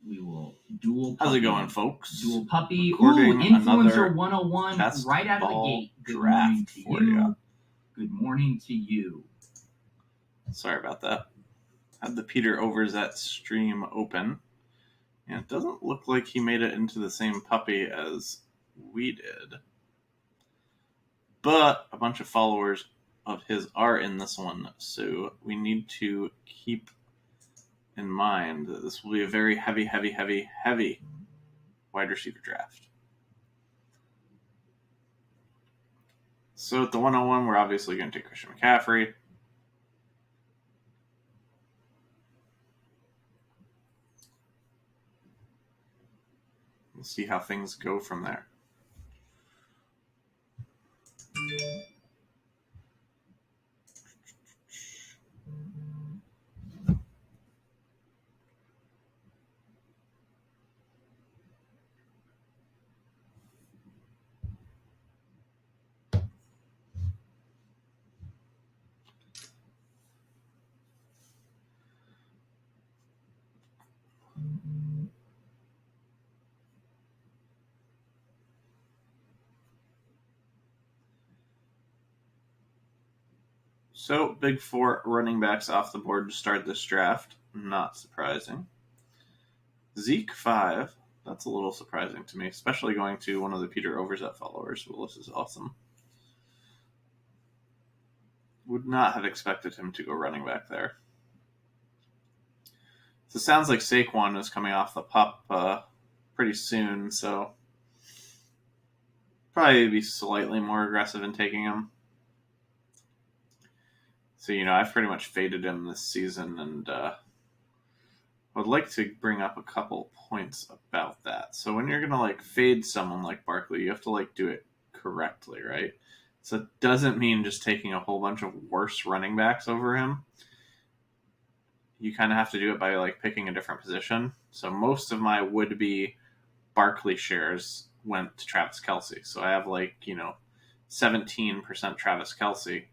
We will dual. How's it going, folks? Dual puppy. Recording Influencer 101 best right out of the ball gate. Good draft morning to for you. ya. Good morning to you. Sorry about that. Had the Peter Overzet stream open, and it doesn't look like he made it into the same puppy as we did. But a bunch of followers of his are in this one, so we need to keep in mind that this will be a very heavy wide receiver draft. So at the 101, we're obviously going to take Christian McCaffrey. We'll see how things go from there. So, big four running backs off the board to start this draft. Not surprising. Zeke 5. That's a little surprising to me, especially going to one of the Peter Overzet followers. Well, this is awesome. Would not have expected him to go running back there. So it sounds like Saquon is coming off the pup pretty soon, so probably be slightly more aggressive in taking him. So, I've pretty much faded him this season, and would like to bring up a couple points about that. So when you're going to fade someone like Barkley, you have to do it correctly, right? So it doesn't mean just taking a whole bunch of worse running backs over him. You kind of have to do it by picking a different position. So most of my would-be Barkley shares went to Travis Kelce. So I have 17% Travis Kelce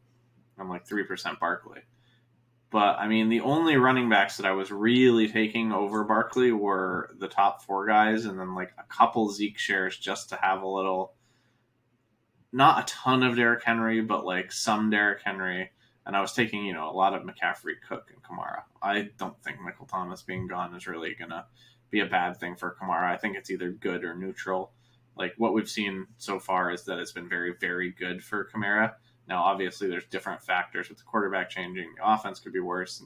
and 3% Barkley. But, the only running backs that I was really taking over Barkley were the top four guys and then, a couple Zeke shares just to have a little, not a ton of Derrick Henry, but, some Derrick Henry. And I was taking, a lot of McCaffrey, Cook, and Kamara. I don't think Michael Thomas being gone is really going to be a bad thing for Kamara. I think it's either good or neutral. What we've seen so far is that it's been very, very good for Kamara. Now, obviously, there's different factors with the quarterback changing. The offense could be worse,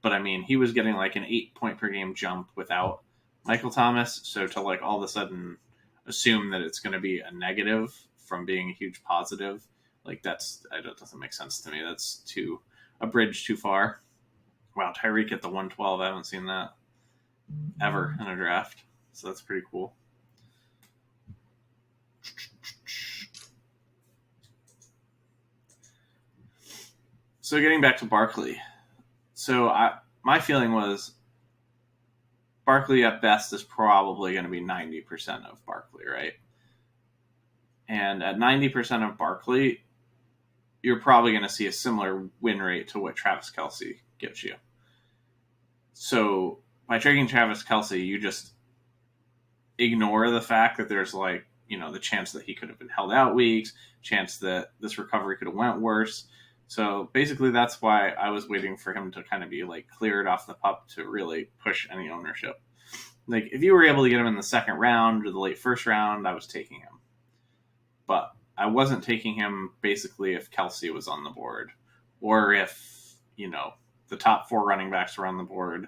but he was getting an 8 point per game jump without Michael Thomas. So to all of a sudden assume that it's going to be a negative from being a huge positive, that doesn't make sense to me. That's a bridge too far. Wow, Tyreek at the 112. I haven't seen that ever in a draft, so that's pretty cool. So getting back to Barkley. So my feeling was Barkley at best is probably going to be 90% of Barkley, right? And at 90% of Barkley, you're probably going to see a similar win rate to what Travis Kelce gives you. So by taking Travis Kelce, you just ignore the fact that there's the chance that he could have been held out weeks, chance that this recovery could have went worse. So basically that's why I was waiting for him to kind of be cleared off the pup to really push any ownership. If you were able to get him in the second round or the late first round, I was taking him. But I wasn't taking him basically if Kelce was on the board or if, the top four running backs were on the board.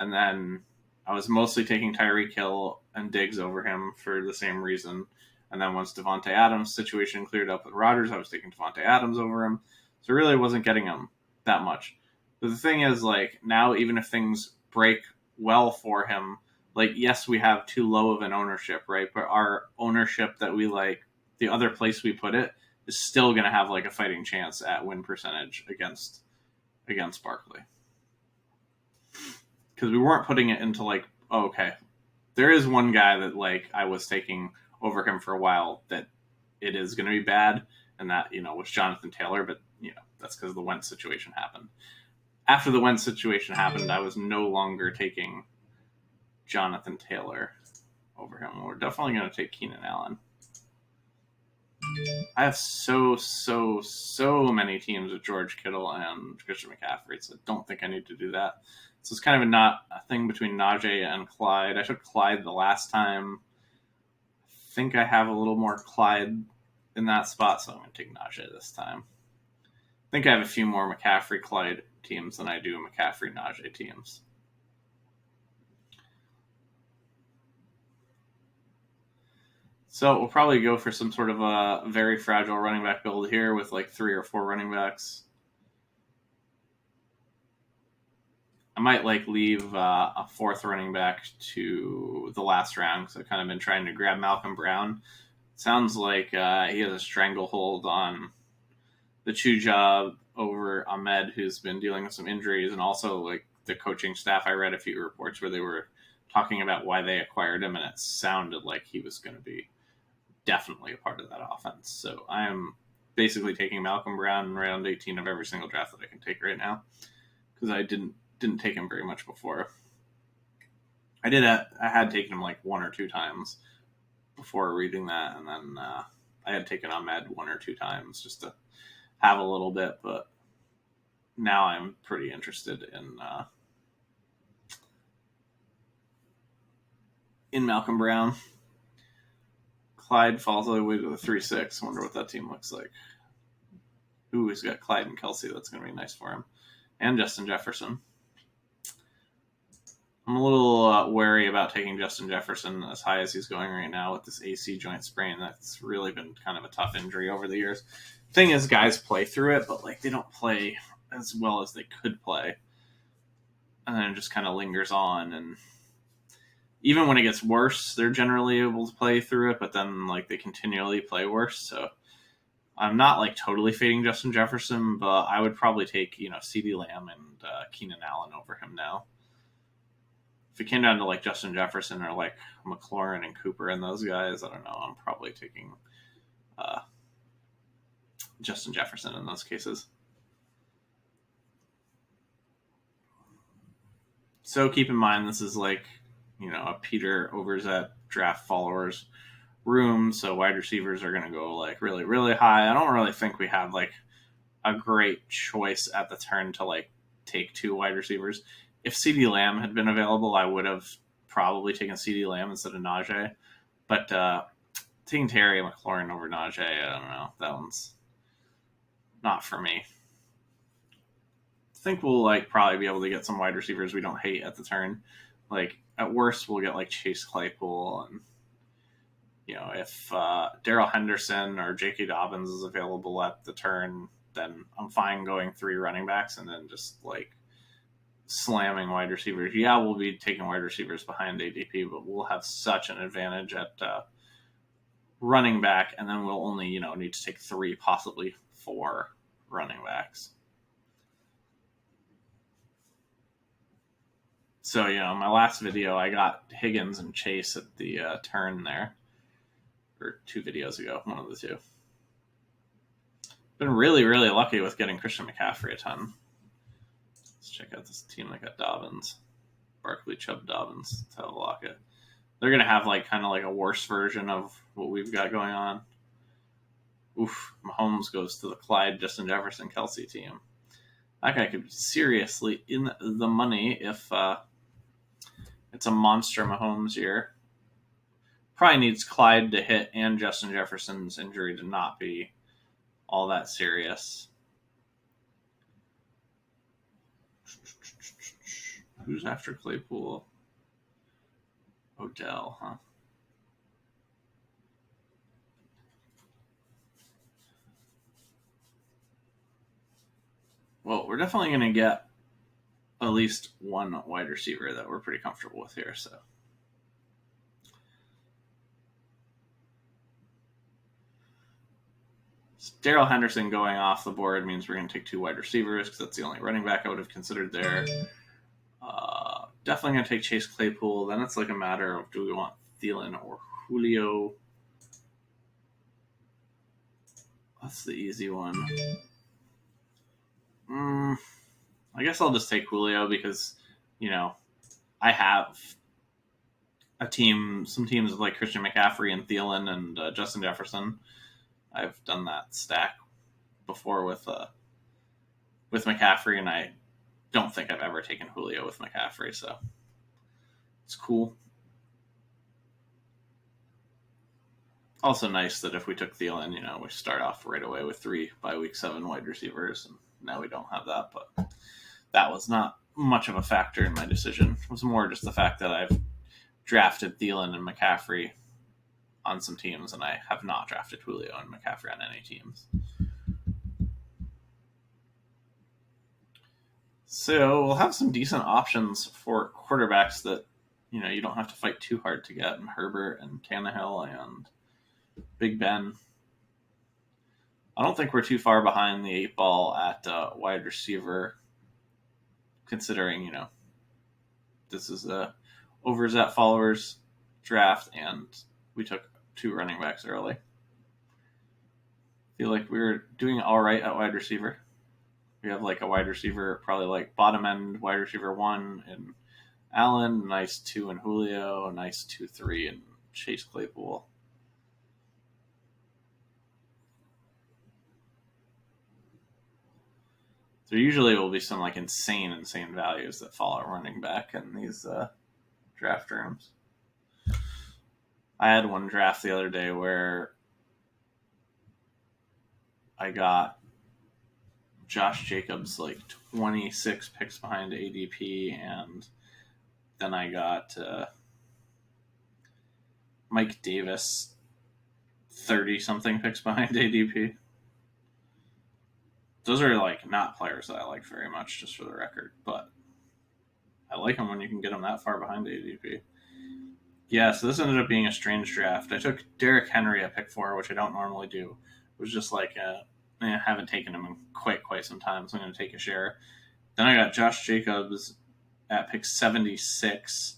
And then I was mostly taking Tyreek Hill and Diggs over him for the same reason. And then once Devontae Adams' situation cleared up with Rodgers, I was taking Devontae Adams over him. So really wasn't getting him that much. But the thing is, now even if things break well for him, yes, we have too low of an ownership, right? But our ownership that we the other place we put it is still going to have a fighting chance at win percentage against Barkley. Because we weren't putting it into okay, there is one guy that I was taking over him for a while that it is going to be bad, and that was Jonathan Taylor, but that's because the Wentz situation happened. After the Wentz situation happened, I was no longer taking Jonathan Taylor over him. We're definitely going to take Keenan Allen. I have so many teams with George Kittle and Christian McCaffrey, so I don't think I need to do that. So it's kind of a thing between Najee and Clyde. I took Clyde the last time. I think I have a little more Clyde in that spot, so I'm going to take Najee this time. I think I have a few more McCaffrey-Clyde teams than I do McCaffrey-Najee teams. So we'll probably go for some sort of a very fragile running back build here with like 3 or 4 running backs. I might like leave a 4th running back to the last round because I've kind of been trying to grab Malcolm Brown. Sounds like he has a stranglehold on the chew job over Ahmed, who's been dealing with some injuries, and also like the coaching staff. I read a few reports where they were talking about why they acquired him, and it sounded like he was going to be definitely a part of that offense. So I am basically taking Malcolm Brown in round 18 of every single draft that I can take right now because I didn't take him very much before. I had taken him like 1 or 2 times before reading that, and then I had taken Ahmed 1 or 2 times just to have a little bit, but now I'm pretty interested in Malcolm Brown. Clyde falls all the way to the 3-6. I wonder what that team looks like. Ooh, he's got Clyde and Kelsey. That's going to be nice for him. And Justin Jefferson. I'm a little wary about taking Justin Jefferson as high as he's going right now with this AC joint sprain. That's really been kind of a tough injury over the years. Thing is, guys play through it, but like they don't play as well as they could play. And then it just kind of lingers on, and even when it gets worse, they're generally able to play through it, but then like they continually play worse. So I'm not like totally fading Justin Jefferson, but I would probably take, CeeDee Lamb and Keenan Allen over him now. If it came down to like Justin Jefferson or like McLaurin and Cooper and those guys, I don't know. I'm probably taking Justin Jefferson in those cases. So keep in mind, this is like, a Peter Overzet draft followers room. So wide receivers are going to go like really, really high. I don't really think we have like a great choice at the turn to like take 2 wide receivers. If CeeDee Lamb had been available, I would have probably taken CeeDee Lamb instead of Najee. But taking Terry McLaurin over Najee, I don't know. That one's not for me. I think we'll like probably be able to get some wide receivers we don't hate at the turn. Like at worst, we'll get like Chase Claypool, and if Darrell Henderson or J.K. Dobbins is available at the turn, then I'm fine going 3 running backs and then just like slamming wide receivers. Yeah, we'll be taking wide receivers behind ADP, but we'll have such an advantage at running back, and then we'll only need to take 3, possibly 4 running backs. So, my last video, I got Higgins and Chase at the turn there. Or 2 videos ago, one of the 2. Been really, really lucky with getting Christian McCaffrey a ton. Let's check out this team that got Dobbins. Barkley, Chubb, Dobbins, Tyler Lockett. They're going to have like kind of like a worse version of what we've got going on. Oof, Mahomes goes to the Clyde, Justin Jefferson, Kelsey team. That guy could be seriously in the money if it's a monster Mahomes year. Probably needs Clyde to hit and Justin Jefferson's injury to not be all that serious. Who's after Claypool? Odell, huh? Well, we're definitely going to get at least 1 wide receiver that we're pretty comfortable with here, so. Darrell Henderson going off the board means we're going to take 2 wide receivers because that's the only running back I would have considered there. Definitely going to take Chase Claypool. Then it's like a matter of, do we want Thielen or Julio? That's the easy one. I guess I'll just take Julio because, I have some teams of like Christian McCaffrey and Thielen and Justin Jefferson. I've done that stack before with McCaffrey, and I don't think I've ever taken Julio with McCaffrey, so it's cool. Also nice that if we took Thielen, we start off right away with 3 by week 7 wide receivers, and now we don't have that, but that was not much of a factor in my decision. It was more just the fact that I've drafted Thielen and McCaffrey on some teams, and I have not drafted Julio and McCaffrey on any teams. So we'll have some decent options for quarterbacks that you don't have to fight too hard to get, and Herbert and Tannehill and Big Ben. I don't think we're too far behind the 8 ball at wide receiver, considering this is a overs at followers draft, and we took 2 running backs early. Feel like we were doing all right at wide receiver. We have like a wide receiver, probably like bottom end wide receiver 1 in Allen, nice 2 in Julio, nice 2-3 in Chase Claypool. There usually will be some like insane values that fall at running back in these draft rooms. I had one draft the other day where I got Josh Jacobs like 26 picks behind ADP, and then I got Mike Davis 30-something picks behind ADP. Those are like not players that I like very much, just for the record, but I like them when you can get them that far behind ADP. Yeah, so this ended up being a strange draft. I took Derrick Henry at pick 4, which I don't normally do. It was just like I haven't taken him in quite some time, so I'm going to take a share. Then I got Josh Jacobs at pick 76,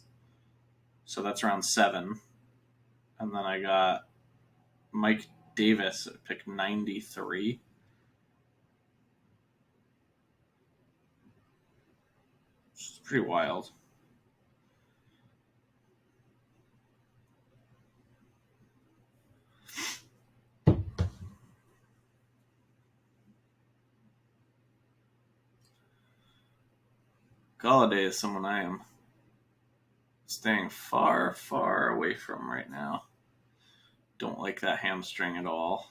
so that's round 7. And then I got Mike Davis at pick 93. It's pretty wild. Galladay is someone I am staying far away from right now. Don't like that hamstring at all.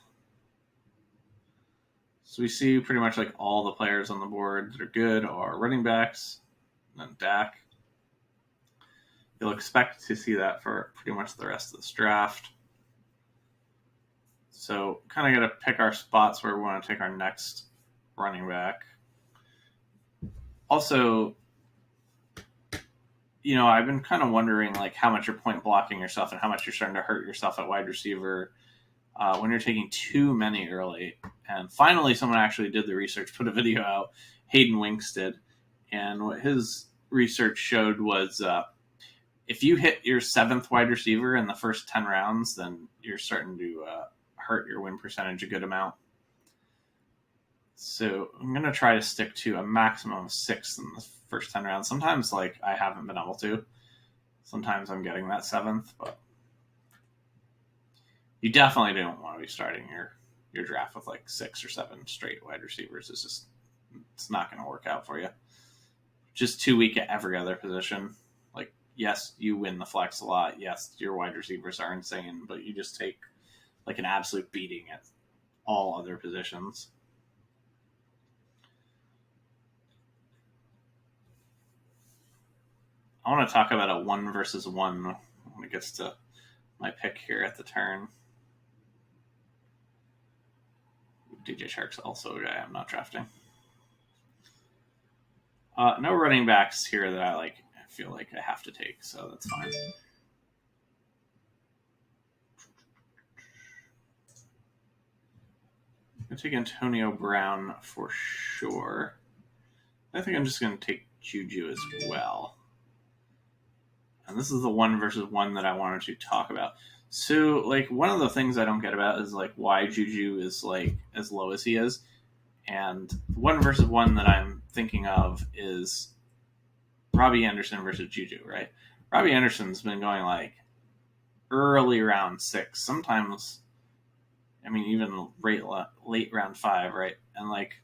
So we see pretty much like all the players on the board that are good are running backs, and then Dak. You'll expect to see that for pretty much the rest of this draft. So kind of got to pick our spots where we want to take our next running back. Also, I've been kind of wondering like how much you're point blocking yourself and how much you're starting to hurt yourself at wide receiver when you're taking too many early. And finally, someone actually did the research, put a video out. Hayden Winks did. And what his research showed was if you hit your 7th wide receiver in the first 10 rounds, then you're starting to hurt your win percentage a good amount. So I'm going to try to stick to a maximum of 6 in the first 10 rounds. Sometimes I haven't been able to. Sometimes I'm getting that 7th, but you definitely don't want to be starting your draft with 6 or 7 straight wide receivers. It's not going to work out for you. Just too weak at every other position. Yes, you win the flex a lot. Yes, your wide receivers are insane, but you just take an absolute beating at all other positions. I want to talk about a 1 versus 1 when it gets to my pick here at the turn. DJ Shark's also a guy I'm not drafting. No running backs here that I feel like I have to take, so that's fine. I'm going to take Antonio Brown for sure. I think I'm just going to take Juju as well. And this is the 1 versus 1 that I wanted to talk about. So, one of the things I don't get about is, why Juju is, as low as he is. And the 1 versus 1 that I'm thinking of is Robbie Anderson versus Juju, right? Robbie Anderson's been going like early round 6, sometimes. I mean, even late round 5, right? And like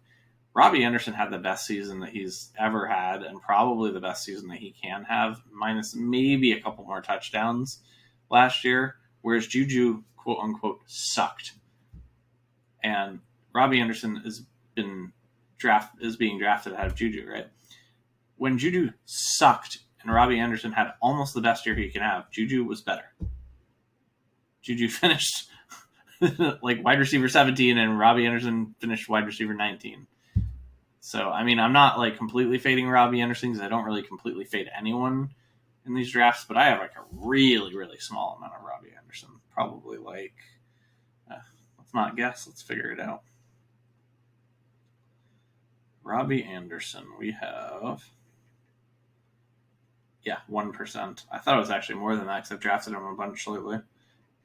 Robbie Anderson had the best season that he's ever had, and probably the best season that he can have, minus maybe a couple more touchdowns last year. Whereas Juju, quote unquote, sucked, and Robbie Anderson is being drafted ahead of Juju, right? When Juju sucked and Robbie Anderson had almost the best year he can have, Juju was better. Juju finished like wide receiver 17, and Robbie Anderson finished wide receiver 19. So, I mean, I'm not like completely fading Robbie Anderson because I don't really completely fade anyone in these drafts, but I have like a really, really small amount of Robbie Anderson. Probably like, let's not guess, let's figure it out. Robbie Anderson, we have, 1%. I thought it was actually more than that because I've drafted him a bunch lately.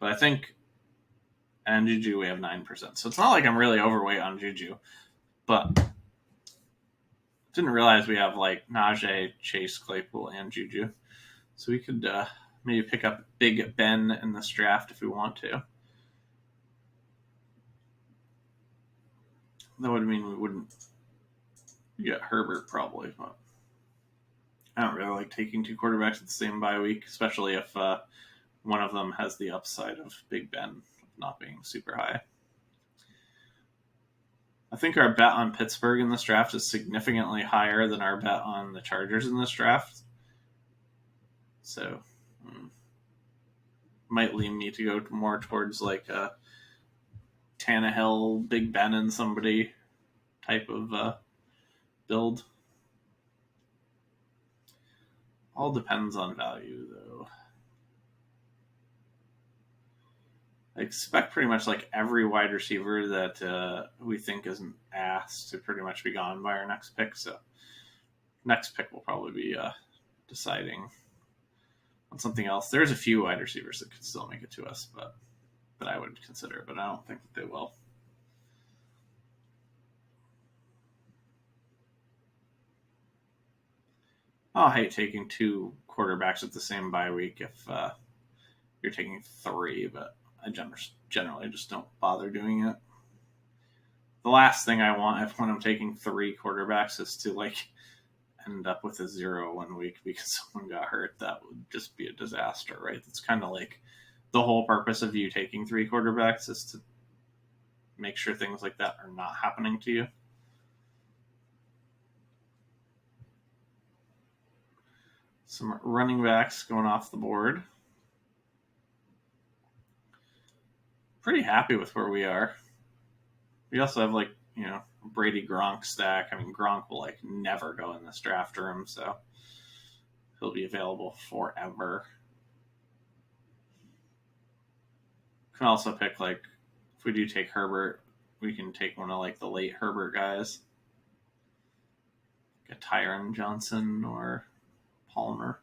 But I think, and Juju, we have 9%. So it's not like I'm really overweight on Juju, but didn't realize we have like Najee, Chase, Claypool, and Juju. So we could maybe pick up Big Ben in this draft if we want to. That would mean we wouldn't get Herbert probably, but I don't really like taking 2 quarterbacks at the same bye week, especially if one of them has the upside of Big Ben not being super high. I think our bet on Pittsburgh in this draft is significantly higher than our bet on the Chargers in this draft. So, might lean me to go more towards like a Tannehill, Big Ben, and somebody type of build. All depends on value, though. I expect pretty much like every wide receiver that we think isn't asked to pretty much be gone by our next pick. So next pick will probably be deciding on something else. There's a few wide receivers that could still make it to us, but that I would consider, but I don't think that they will. I hate taking 2 quarterbacks at the same bye week if you're taking 3, but I generally just don't bother doing it. The last thing I want when I'm taking 3 quarterbacks is to like end up with a 0 1 week because someone got hurt. That would just be a disaster, right? That's kind of like the whole purpose of you taking 3 quarterbacks is to make sure things like that are not happening to you. Some running backs going off the board. Pretty happy with where we are. We also have like, Brady Gronk stack. I mean, Gronk will like never go in this draft room, so he'll be available forever. Can also pick like, if we do take Herbert, we can take one of like the late Herbert guys, like a Tyron Johnson or Palmer.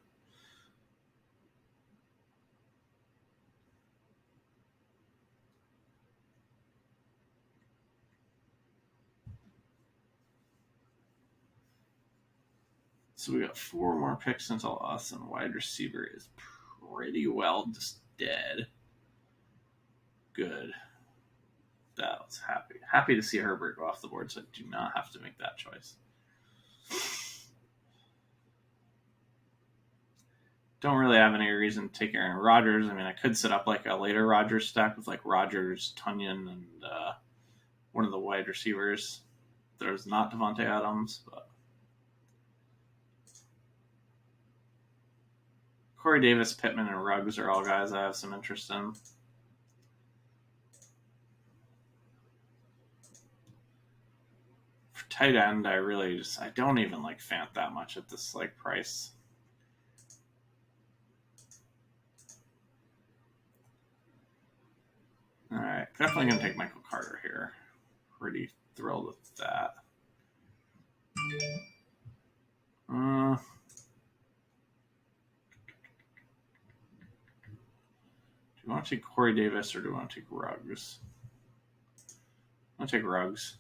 So we got 4 more picks until us, and wide receiver is pretty well just dead. Good. That was happy to see Herbert go off the board, so I do not have to make that choice. Don't really have any reason to take Aaron Rodgers. I mean, I could set up like a later Rodgers stack with like Rodgers, Tunyon, and one of the wide receivers. There's not Devontae Adams, but Corey Davis, Pittman, and Ruggs are all guys I have some interest in. For tight end, I don't even like Fant that much at this like price. All right, definitely gonna take Michael Carter here. Pretty thrilled with that. Do you want to take Corey Davis or do you want to take Ruggs? I'm going to take Ruggs.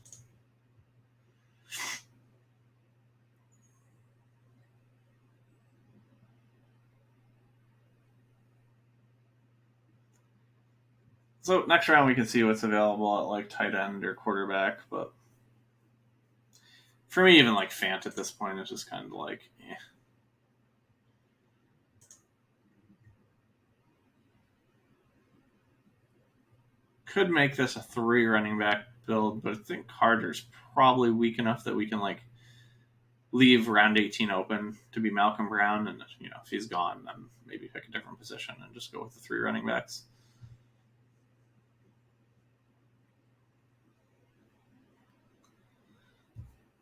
So next round we can see what's available at like tight end or quarterback, but for me, even like Fant at this point is just kind of like, eh. Could make this a 3 running back build, but I think Carter's probably weak enough that we can like leave round 18 open to be Malcolm Brown, and if he's gone, then maybe pick a different position and just go with the 3 running backs.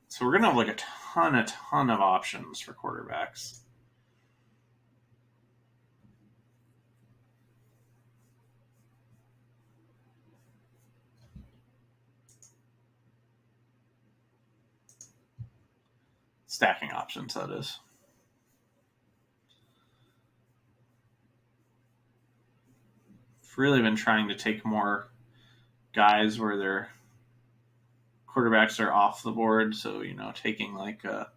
So we're gonna have like a ton of options for quarterbacks. Stacking options, that is. I've really been trying to take more guys where their quarterbacks are off the board. So, taking like a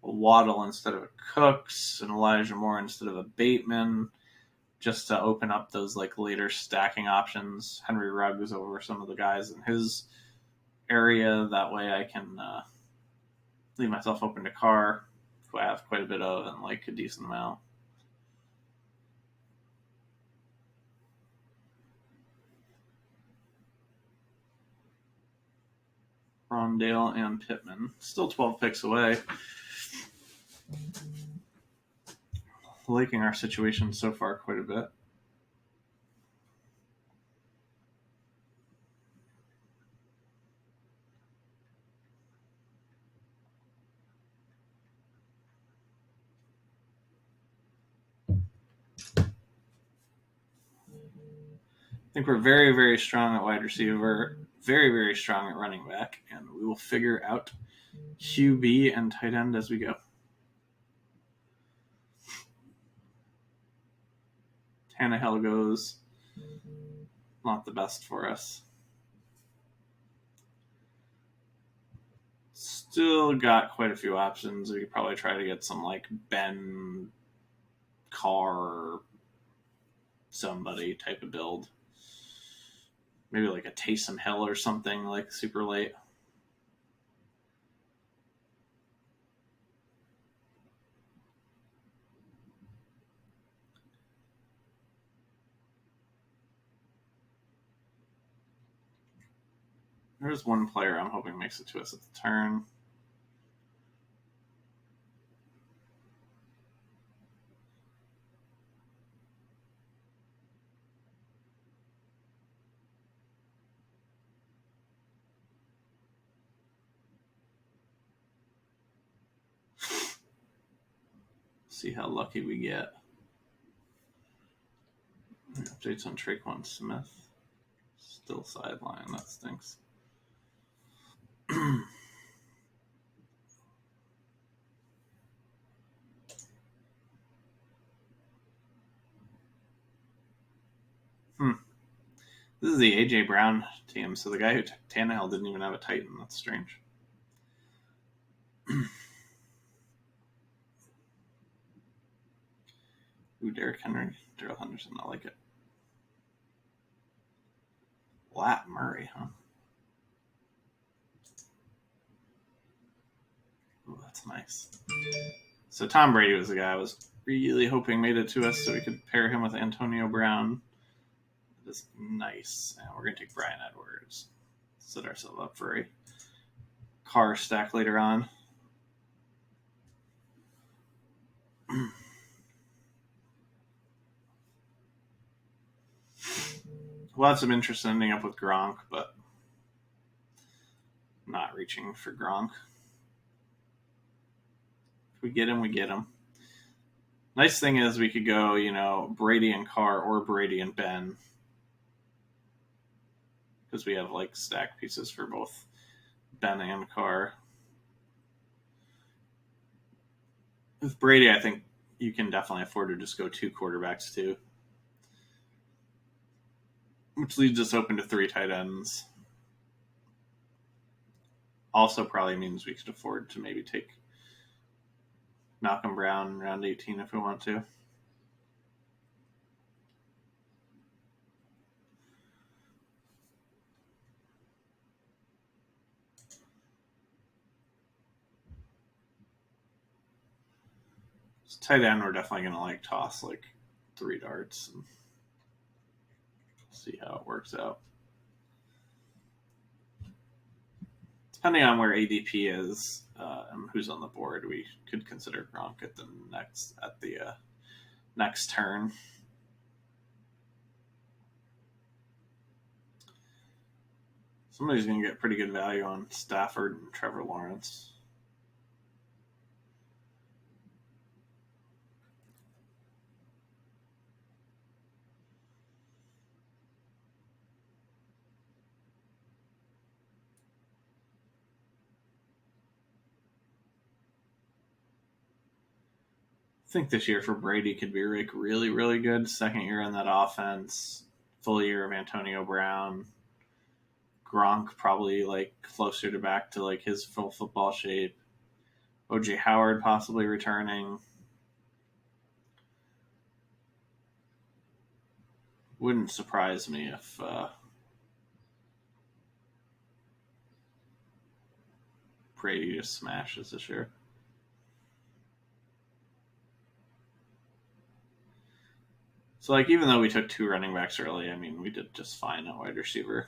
Waddle instead of a Cooks, and Elijah Moore instead of a Bateman, just to open up those like later stacking options. Henry Ruggs over some of the guys in his area. That way I can leave myself open to Carr, who I have quite a bit of and like a decent amount. Rondale and Pittman. Still 12 picks away. Liking our situation so far quite a bit. I think we're very, very strong at wide receiver, very, very strong at running back, and we will figure out QB and tight end as we go. Tannehill goes. Not the best for us. Still got quite a few options. We could probably try to get some like Ben Carr, somebody type of build. Maybe like a Taysom Hill or something like super late. There's one player I'm hoping makes it to us at the turn. See how lucky we get. Updates on Traquan Smith. Still sideline. That stinks. This is the A.J. Brown team, so the guy who took Tannehill didn't even have a Titan. That's strange. Ooh, Derrick Henry. Darrell Henderson. I like it. Lat Murray, huh? Ooh, that's nice. So Tom Brady was the guy I was really hoping made it to us so we could pair him with Antonio Brown. That is nice. And we're going to take Brian Edwards. Set ourselves up for a Carr stack later on. We'll have some interest in ending up with Gronk, but not reaching for Gronk. If we get him, we get him. Nice thing is we could go, Brady and Carr or Brady and Ben, because we have like stack pieces for both Ben and Carr. With Brady, I think you can definitely afford to just go 2 quarterbacks too, which leaves us open to 3 tight ends. Also probably means we could afford to maybe take Malcolm Brown round 18 if we want to. Tight end, we're definitely going to like toss like 3 darts and see how it works out. Depending on where ADP is and who's on the board, we could consider Gronk at the next turn. Somebody's going to get pretty good value on Stafford and Trevor Lawrence. I think this year for Brady could be like really, really good. Second year in that offense, full year of Antonio Brown. Gronk probably like closer to back to like his full football shape. OJ Howard possibly returning. Wouldn't surprise me if Brady just smashes this year. So, like, even though we took 2 running backs early, I mean, we did just fine at wide receiver.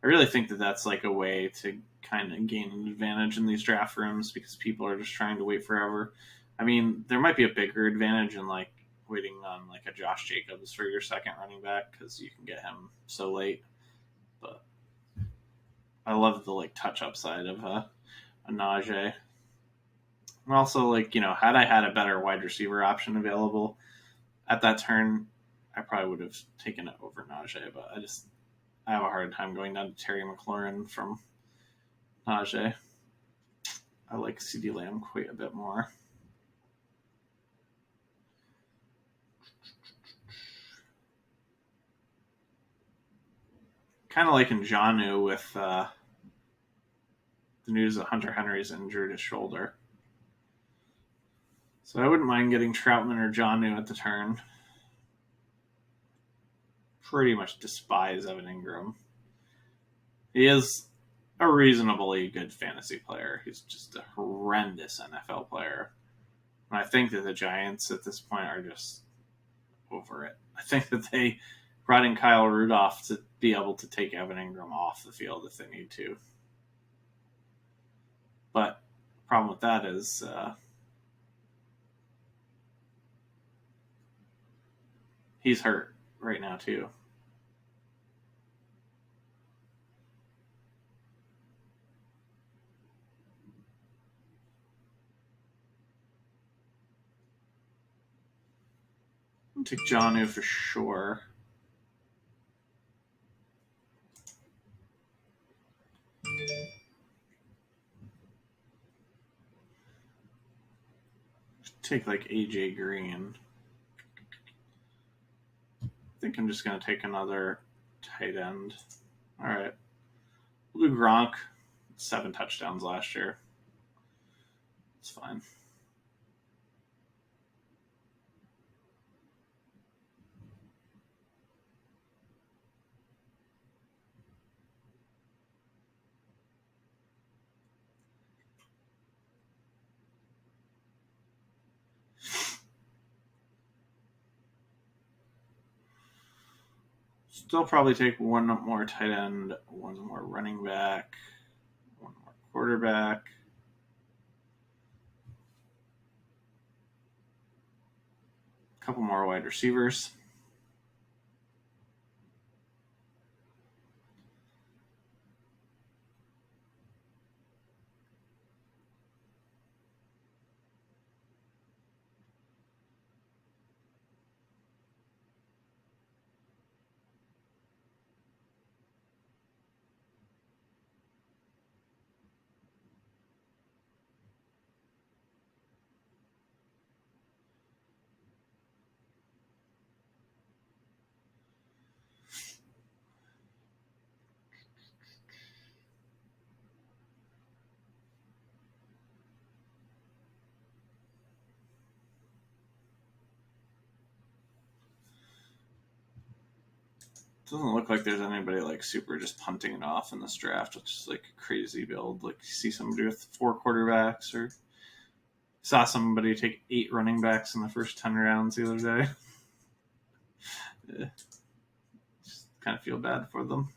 I really think that that's like a way to kind of gain an advantage in these draft rooms because people are just trying to wait forever. I mean, there might be a bigger advantage in like waiting on like a Josh Jacobs for your second running back because you can get him so late. But I love the like touch upside of a Najee. And also, like, had I had a better wide receiver option available at that turn, I probably would have taken it over Najee. But I have a hard time going down to Terry McLaurin from Najee. I like CeeDee Lamb quite a bit more. Kind of like in Jonnu with the news that Hunter Henry's injured his shoulder. So I wouldn't mind getting Troutman or Jonnu at the turn. Pretty much despise Evan Ingram. He is a reasonably good fantasy player. He's just a horrendous NFL player. And I think that the Giants at this point are just over it. I think that they brought in Kyle Rudolph to be able to take Evan Ingram off the field if they need to. But the problem with that is he's hurt right now too. I'll take Jonnu for sure. Take like AJ Green. I think I'm just going to take another tight end. All right. We'll do Gronk. 7 touchdowns last year. It's fine. Still probably take one more tight end, one more running back, one more quarterback. A couple more wide receivers. Doesn't look like there's anybody like super just punting it off in this draft, which is like a crazy build. Like you see somebody with 4 quarterbacks or Saw somebody take 8 running backs in the first 10 rounds the other day. Just kind of feel bad for them.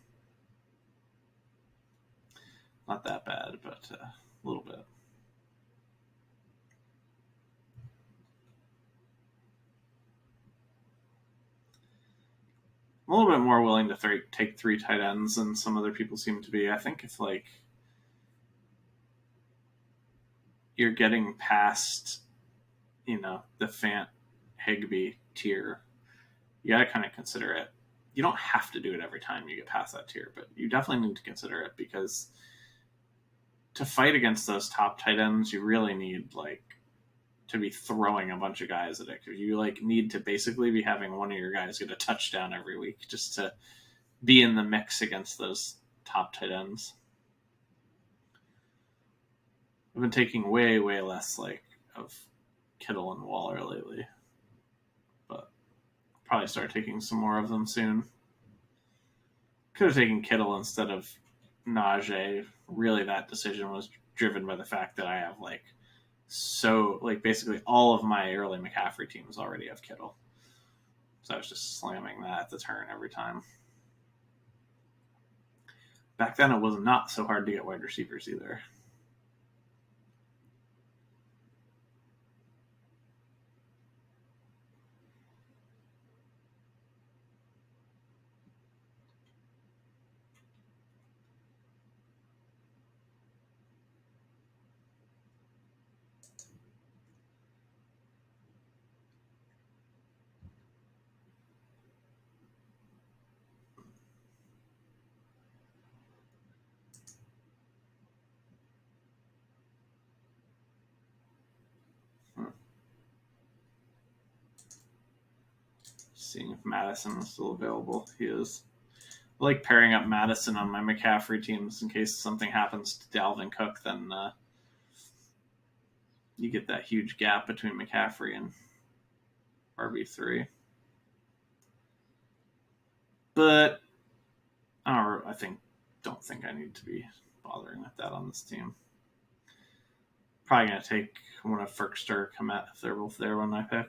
Not that bad, but a little bit. I'm a little bit more willing to take 3 tight ends than some other people seem to be. I think if like you're getting past, the Fant Higbee tier, you got to kind of consider it. You don't have to do it every time you get past that tier, but you definitely need to consider it, because to fight against those top tight ends, you really need to be throwing a bunch of guys at it. You need to basically be having one of your guys get a touchdown every week just to be in the mix against those top tight ends. I've been taking way, way less of Kittle and Waller lately, but probably start taking some more of them soon. Could have taken Kittle instead of Najee. Really, that decision was driven by the fact that I have basically all of my early McCaffrey teams already have Kittle, so I was just slamming that at the turn every time. Back then, it was not so hard to get wide receivers either. Seeing if Madison is still available. He is. I like pairing up Madison on my McCaffrey teams in case something happens to Dalvin Cook. Then you get that huge gap between McCaffrey and RB3. But I don't think I need to be bothering with that on this team. Probably going to take one of Ferkster or Komet if they're both there when I pick.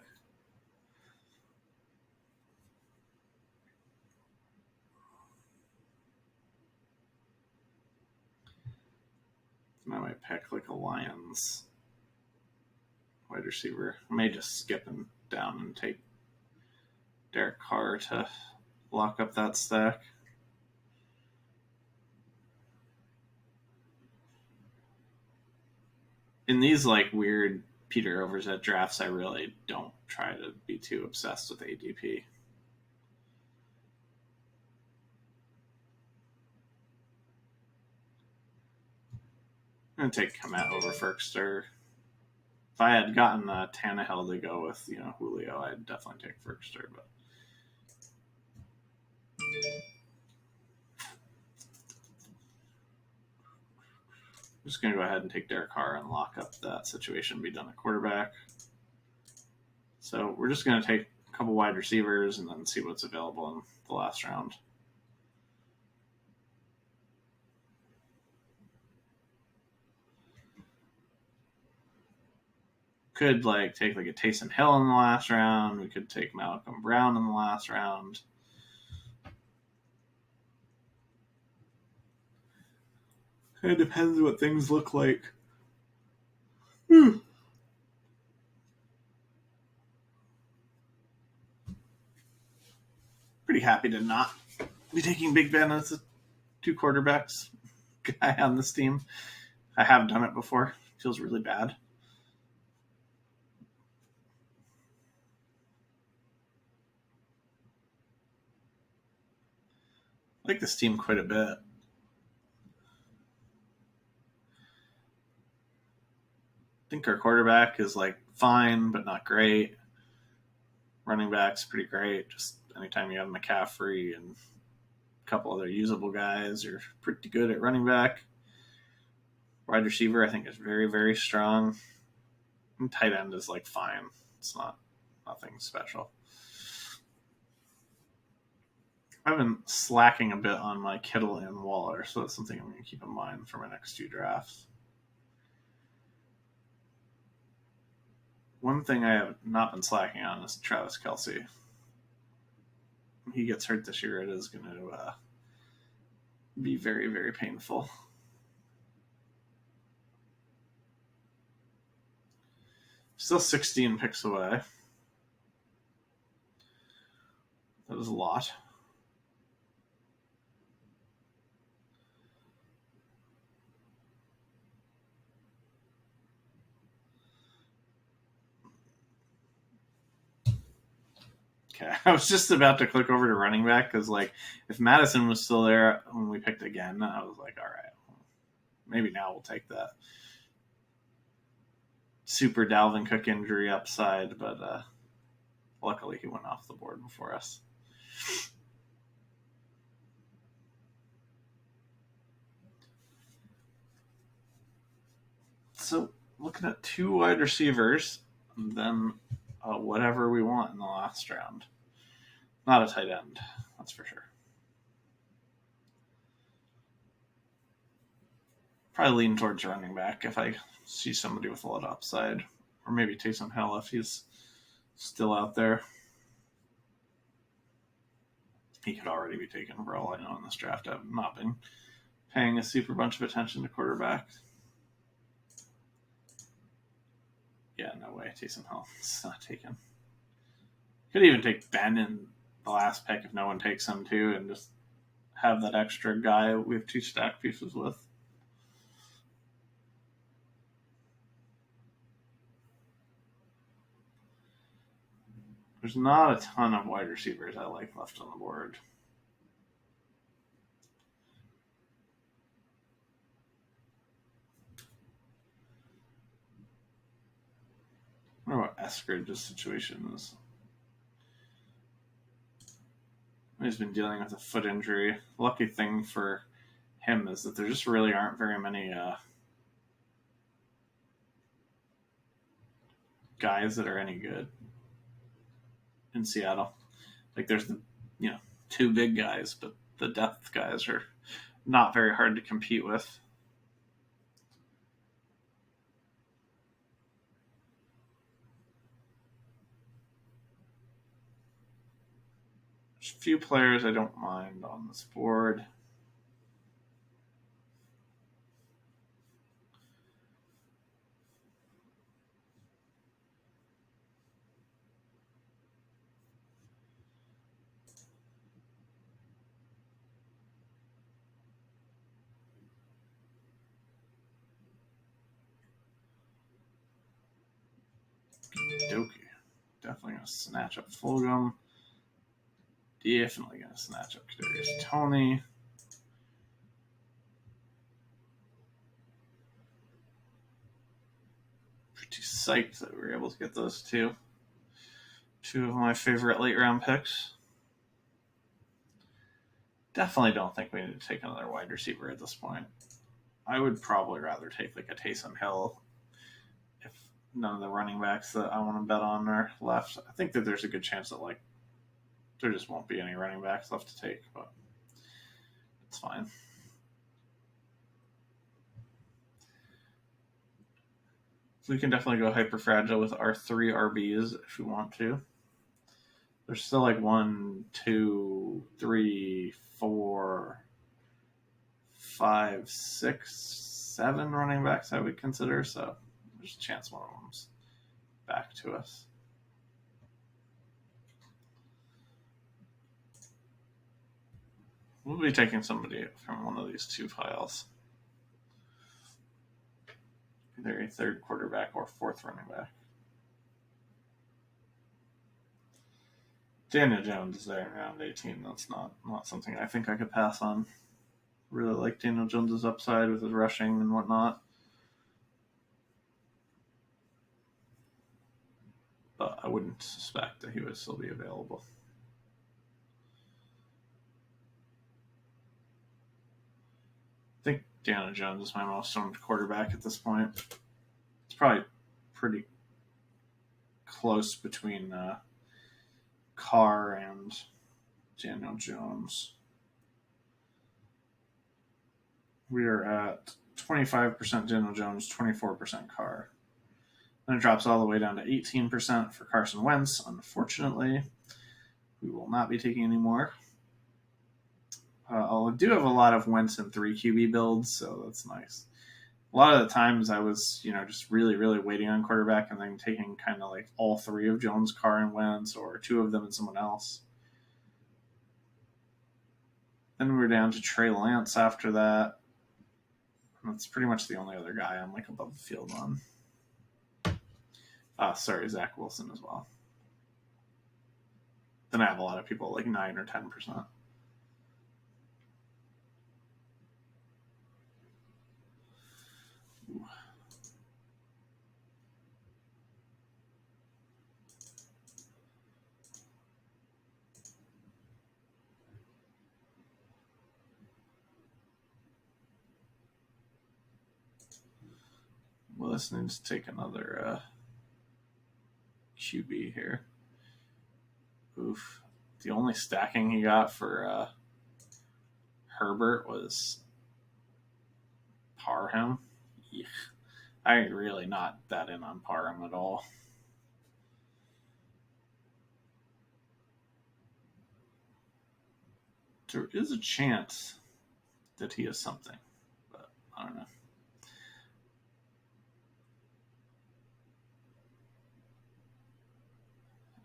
I might pick a Lions wide receiver. I may just skip him down and take Derek Carr to lock up that stack. In these weird Peter Overzet drafts, I really don't try to be too obsessed with ADP. I'm going to take Komet over Ferkster. If I had gotten Tannehill to go with, Julio, I'd definitely take Ferkster. But I'm just going to go ahead and take Derek Carr and lock up that situation, be done at quarterback. So we're just going to take a couple wide receivers and then see what's available in the last round. Could take a Taysom Hill in the last round. We could take Malcolm Brown in the last round. It depends what things look like. Pretty happy to not be taking Big Ben as a 2 quarterbacks guy on this team. I have done it before. It feels really bad. I like this team quite a bit. I think our quarterback is fine, but not great. Running back's pretty great. Just anytime you have McCaffrey and a couple other usable guys, you're pretty good at running back. Wide receiver, I think, is very, very strong. And tight end is fine. It's nothing special. I've been slacking a bit on my Kittle and Waller, so that's something I'm going to keep in mind for my next 2 drafts. One thing I have not been slacking on is Travis Kelce. When he gets hurt this year, it is going to be very, very painful. Still 16 picks away. That was a lot. Okay, I was just about to click over to running back because, like, if Madison was still there when we picked again, I was like, all right, maybe now we'll take that super Dalvin Cook injury upside, but luckily he went off the board before us. So, looking at 2 wide receivers, and then whatever we want in the last round. Not a tight end, that's for sure. Probably lean towards running back if I see somebody with a lot of upside. Or maybe Taysom Hill if he's still out there. He could already be taken for all I know in this draft. I've not been paying a super bunch of attention to quarterbacks. Yeah, no way. Taysom Hill is not taken. Could even take Ben in the last pick if no one takes him too, and just have that extra guy we have 2 stack pieces with. There's not a ton of wide receivers I like left on the board. I wonder what Eskridge's situation is. He's been dealing with a foot injury. Lucky thing for him is that there just really aren't very many guys that are any good in Seattle. Like there's the 2 big guys, but the depth guys are not very hard to compete with. There's a few players I don't mind on this board. Doki. Definitely going to snatch up Fulgham. Definitely going to snatch up Kadarius Toney. Pretty psyched that we were able to get those 2. 2 of my favorite late round picks. Definitely don't think we need to take another wide receiver at this point. I would probably rather take like a Taysom Hill if none of the running backs that I want to bet on are left. I think that there's a good chance that like there just won't be any running backs left to take, but it's fine. So we can definitely go hyper fragile with our 3 RBs if we want to. There's still like 1, 2, 3, 4, 5, 6, 7 running backs I would consider, so there's a chance one of them's back to us. We'll be taking somebody from one of these 2 piles. Either a 3rd quarterback or 4th running back. Daniel Jones is there in round 18. That's not something I think I could pass on. Really like Daniel Jones' upside with his rushing and whatnot. But I wouldn't suspect that he would still be available. I think Daniel Jones is my most owned quarterback at this point. It's probably pretty close between Carr and Daniel Jones. We are at 25% Daniel Jones, 24% Carr. Then it drops all the way down to 18% for Carson Wentz. Unfortunately, we will not be taking any more. I do have a lot of Wentz and 3 QB builds, so that's nice. A lot of the times I was, just really, really waiting on quarterback and then taking kind of like all 3 of Jones, Carr, and Wentz, or 2 of them and someone else. Then we're down to Trey Lance after that. That's pretty much the only other guy I'm like above the field on. Zach Wilson as well. Then I have a lot of people like 9 or 10%. Ooh. Willis needs to take another QB here. Oof. The only stacking he got for Herbert was Parham. Yeah. I'm really not that in on Parham at all. There is a chance that he is something, but I don't know.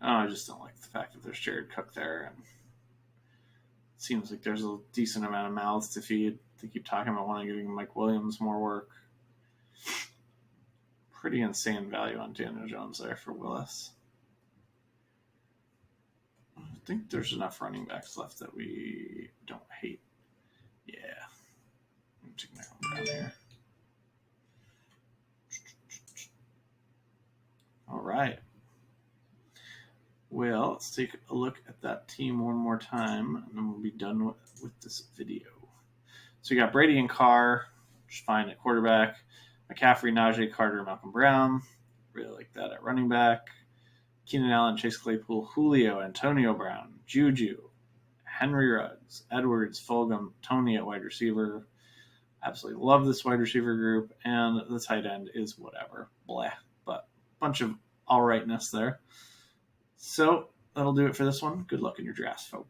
I just don't like the fact that there's Jared Cook there, and it seems like there's a decent amount of mouths to feed. They keep talking about wanting to give Mike Williams more work. Pretty insane value on Daniel Jones there for Willis. I think there's enough running backs left that we don't hate. Yeah. I'm taking my home down here. All right. Well, let's take a look at that team one more time, and then we'll be done with this video. So we got Brady and Carr, which is fine at quarterback. McCaffrey, Najee, Carter, Malcolm Brown. Really like that at running back. Keenan Allen, Chase Claypool, Julio, Antonio Brown, Juju, Henry Ruggs, Edwards, Fulgham, Tony at wide receiver. Absolutely love this wide receiver group, and the tight end is whatever. Blah. But bunch of all rightness there. So that'll do it for this one. Good luck in your drafts, folks.